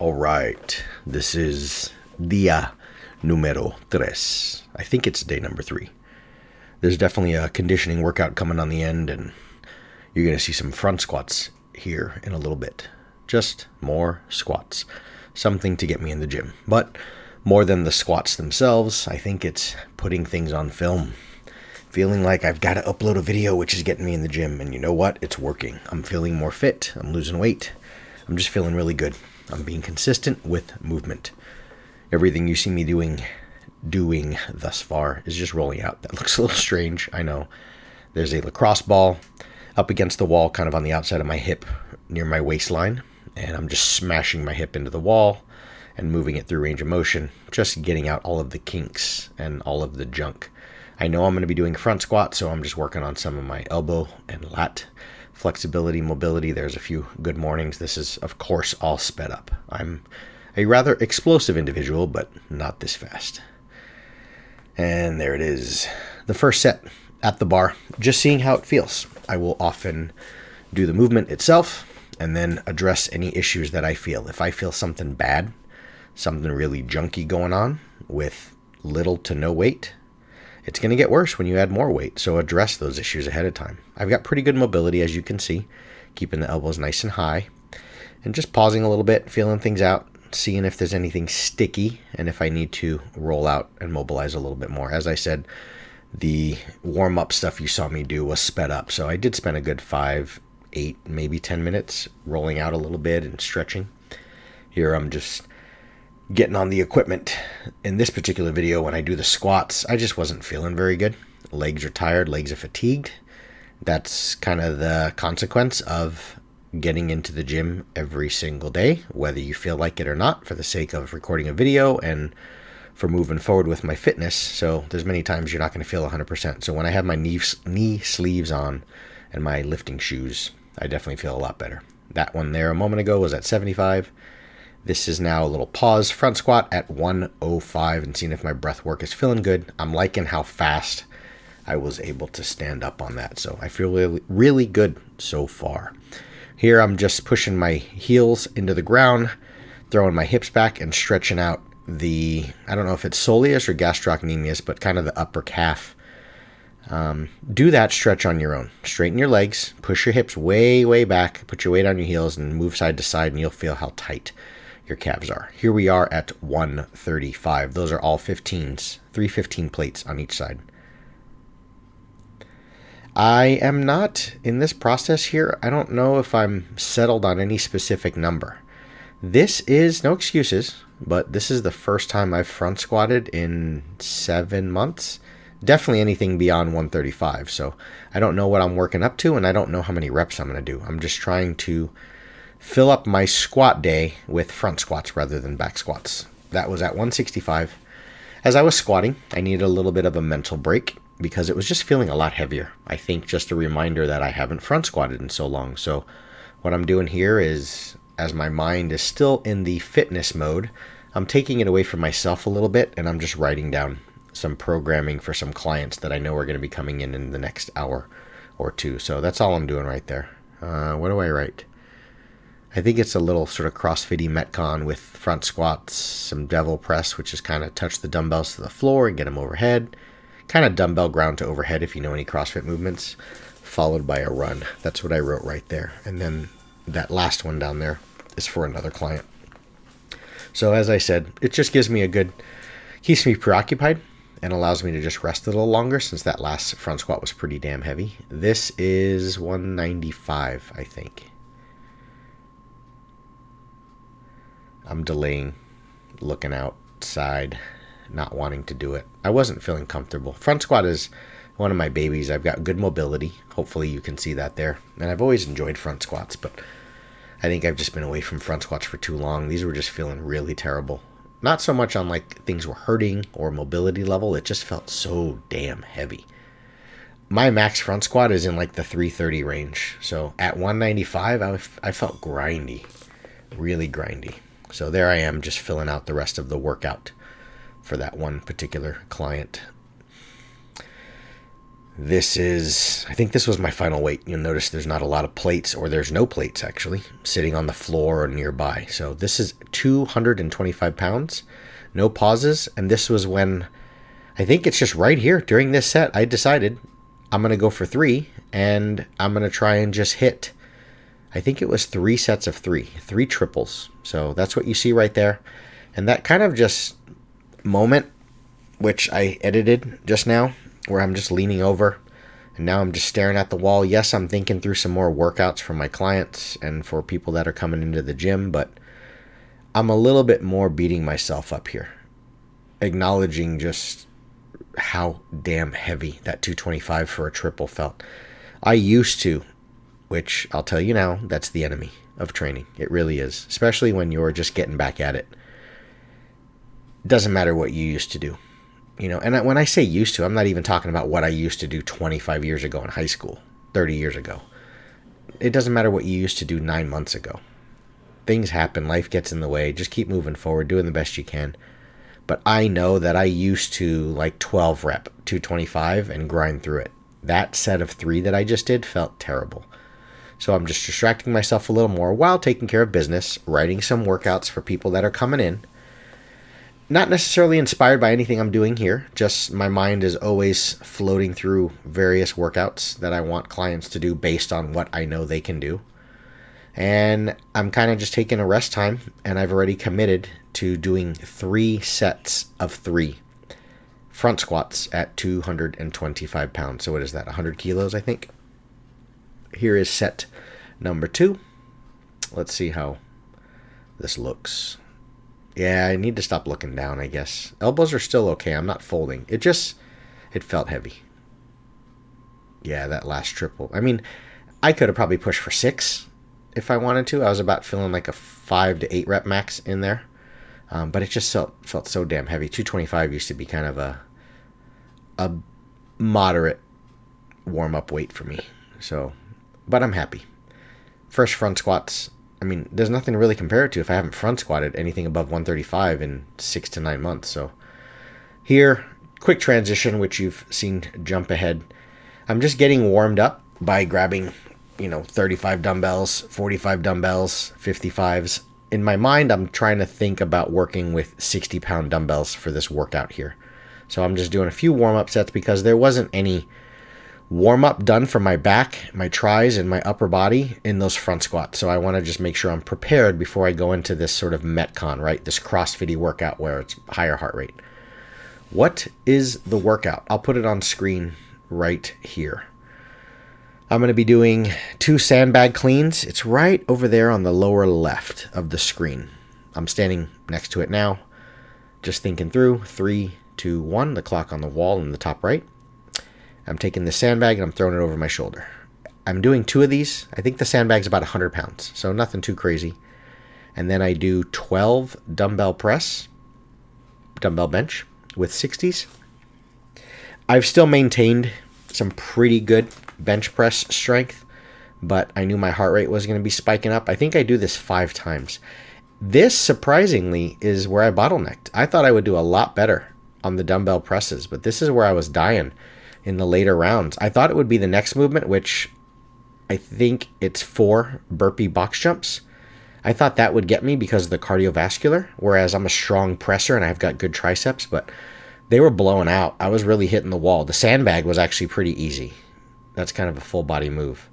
All right, this is dia número tres. I think it's day number 3. There's definitely a conditioning workout coming on the end, and you're going to see some front squats here in a little bit. Just more squats. Something to get me in the gym. But more than the squats themselves, I think it's putting things on film. Feeling like I've got to upload a video, which is getting me in the gym. And you know what? It's working. I'm feeling more fit. I'm losing weight. I'm just feeling really good. I'm being consistent with movement. Everything you see me doing thus far is just rolling out. That looks a little strange, I know. There's a lacrosse ball up against the wall, kind of on the outside of my hip near my waistline. And I'm just smashing my hip into the wall and moving it through range of motion, just getting out all of the kinks and all of the junk. I know I'm going to be doing front squat, so I'm just working on some of my elbow and lat flexibility, mobility. There's a few good mornings. This is, of course, all sped up. I'm a rather explosive individual, but not this fast. And there it is. The first set at the bar, just seeing how it feels. I will often do the movement itself and then address any issues that I feel. If I feel something bad, something really junky going on with little to no weight, it's going to get worse when you add more weight, so address those issues ahead of time. I've got pretty good mobility, as you can see, keeping the elbows nice and high, and just pausing a little bit, feeling things out, seeing if there's anything sticky, and if I need to roll out and mobilize a little bit more. As I said, the warm-up stuff you saw me do was sped up, so I did spend a good 5, 8, maybe 10 minutes rolling out a little bit and stretching. Here I'm just getting on the equipment. In this particular video, when I do the squats, I just wasn't feeling very good. Legs are tired, legs are fatigued. That's kind of the consequence of getting into the gym every single day, whether you feel like it or not, for the sake of recording a video and for moving forward with my fitness. So there's many times you're not going to feel 100%. So when I have my knee sleeves on and my lifting shoes, I definitely feel a lot better. That one there a moment ago was at 75. This is now a little pause front squat at 105 and seeing if my breath work is feeling good. I'm liking how fast I was able to stand up on that. So I feel really, really good so far. Here I'm just pushing my heels into the ground, throwing my hips back and stretching out the, I don't know if it's soleus or gastrocnemius, but kind of the upper calf. Do that stretch on your own. Straighten your legs, push your hips way, way back, put your weight on your heels and move side to side and you'll feel how tight your calves are. Here we are at 135. Those are all 15s, 315 plates on each side. I am not in this process here. I don't know if I'm settled on any specific number. This is no excuses, but this is the first time I've front squatted in 7 months. Definitely anything beyond 135. So I don't know what I'm working up to and I don't know how many reps I'm going to do. I'm just trying to fill up my squat day with front squats rather than back squats. That was at 165. As I was squatting, I needed a little bit of a mental break because it was just feeling a lot heavier. I think just a reminder that I haven't front squatted in so long. So what I'm doing here is, as my mind is still in the fitness mode, I'm taking it away from myself a little bit and I'm just writing down some programming for some clients that I know are going to be coming in the next hour or two. So that's all I'm doing right there. What do I write? I think it's a little sort of CrossFit-y Metcon with front squats, some devil press, which is kind of touch the dumbbells to the floor and get them overhead. Kind of dumbbell ground to overhead if you know any CrossFit movements, followed by a run. That's what I wrote right there. And then that last one down there is for another client. So as I said, it just gives me keeps me preoccupied and allows me to just rest a little longer since that last front squat was pretty damn heavy. This is 195, I think. I'm delaying, looking outside, not wanting to do it. I wasn't feeling comfortable. Front squat is one of my babies. I've got good mobility. Hopefully you can see that there. And I've always enjoyed front squats, but I think I've just been away from front squats for too long. These were just feeling really terrible. Not so much on like things were hurting or mobility level. It just felt so damn heavy. My max front squat is in like the 330 range. So at 195, I felt grindy, really grindy. So there I am just filling out the rest of the workout for that one particular client. I think this was my final weight. You'll notice there's not a lot of plates, or there's no plates actually, sitting on the floor or nearby. So this is 225 pounds, no pauses. And this was when, I think it's just right here during this set, I decided I'm going to go for 3, and I'm going to try and just hit, I think it was 3 sets of 3 triples. So that's what you see right there. And that kind of just moment, which I edited just now, where I'm just leaning over and now I'm just staring at the wall. Yes, I'm thinking through some more workouts for my clients and for people that are coming into the gym, but I'm a little bit more beating myself up here, acknowledging just how damn heavy that 225 for a triple felt. I used to, which I'll tell you now, that's the enemy of training. It really is, especially when you're just getting back at it. It doesn't matter what you used to do. And when I say used to, I'm not even talking about what I used to do 25 years ago in high school, 30 years ago. It doesn't matter what you used to do 9 months ago. Things happen, life gets in the way. Just keep moving forward, doing the best you can. But I know that I used to like 12 rep, 225 and grind through it. That set of 3 that I just did felt terrible. So I'm just distracting myself a little more while taking care of business, writing some workouts for people that are coming in. Not necessarily inspired by anything I'm doing here, just my mind is always floating through various workouts that I want clients to do based on what I know they can do. And I'm kind of just taking a rest time, and I've already committed to doing 3 sets of 3 front squats at 225 pounds. So what is that, 100 kilos, I think? Here is set number 2. Let's see how this looks. Yeah, I need to stop looking down, I guess. Elbows are still okay. I'm not folding. It felt heavy. Yeah, that last triple. I mean, I could have probably pushed for 6 if I wanted to. I was about feeling like a 5 to 8 rep max in there. But it just felt so damn heavy. 225 used to be kind of a moderate warm-up weight for me. So, but I'm happy. First front squats. I mean, there's nothing to really compare it to if I haven't front squatted anything above 135 in 6 to 9 months. So here, quick transition, which you've seen jump ahead. I'm just getting warmed up by grabbing, 35 dumbbells, 45 dumbbells, 55s. In my mind, I'm trying to think about working with 60-pound dumbbells for this workout here. So I'm just doing a few warm-up sets because there wasn't any warm-up done for my back, my tris, and my upper body in those front squats. So I want to just make sure I'm prepared before I go into this sort of Metcon, right? This CrossFit-y workout where it's higher heart rate. What is the workout? I'll put it on screen right here. I'm going to be doing 2 sandbag cleans. It's right over there on the lower left of the screen. I'm standing next to it now, just thinking through. 3, 2, 1, the clock on the wall in the top right. I'm taking the sandbag and I'm throwing it over my shoulder. I'm doing 2 of these. I think the sandbag's about 100 pounds, so nothing too crazy. And then I do 12 dumbbell bench with 60s. I've still maintained some pretty good bench press strength, but I knew my heart rate was going to be spiking up. I think I do this 5 times. This, surprisingly, is where I bottlenecked. I thought I would do a lot better on the dumbbell presses, but this is where I was dying in the later rounds. I thought it would be the next movement, which I think it's 4 burpee box jumps. I thought that would get me because of the cardiovascular, whereas I'm a strong presser and I've got good triceps, but they were blowing out. I was really hitting the wall. The sandbag was actually pretty easy. That's kind of a full body move.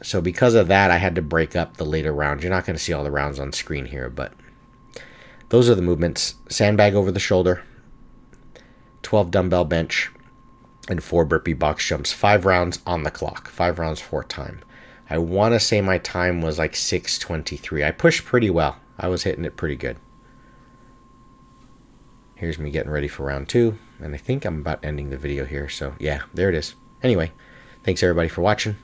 So because of that, I had to break up the later rounds. You're not going to see all the rounds on screen here, but those are the movements. Sandbag over the shoulder, 12 dumbbell bench, and 4 burpee box jumps. 5 rounds on the clock. 5 rounds for time. I want to say my time was like 6:23. I pushed pretty well. I was hitting it pretty good. Here's me getting ready for round 2. And I think I'm about ending the video here. So yeah, there it is. Anyway, thanks everybody for watching.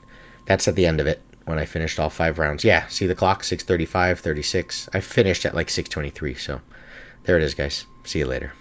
That's at the end of it when I finished all 5 rounds. Yeah, see the clock? 6:35, 36. I finished at like 6:23. So there it is, guys. See you later.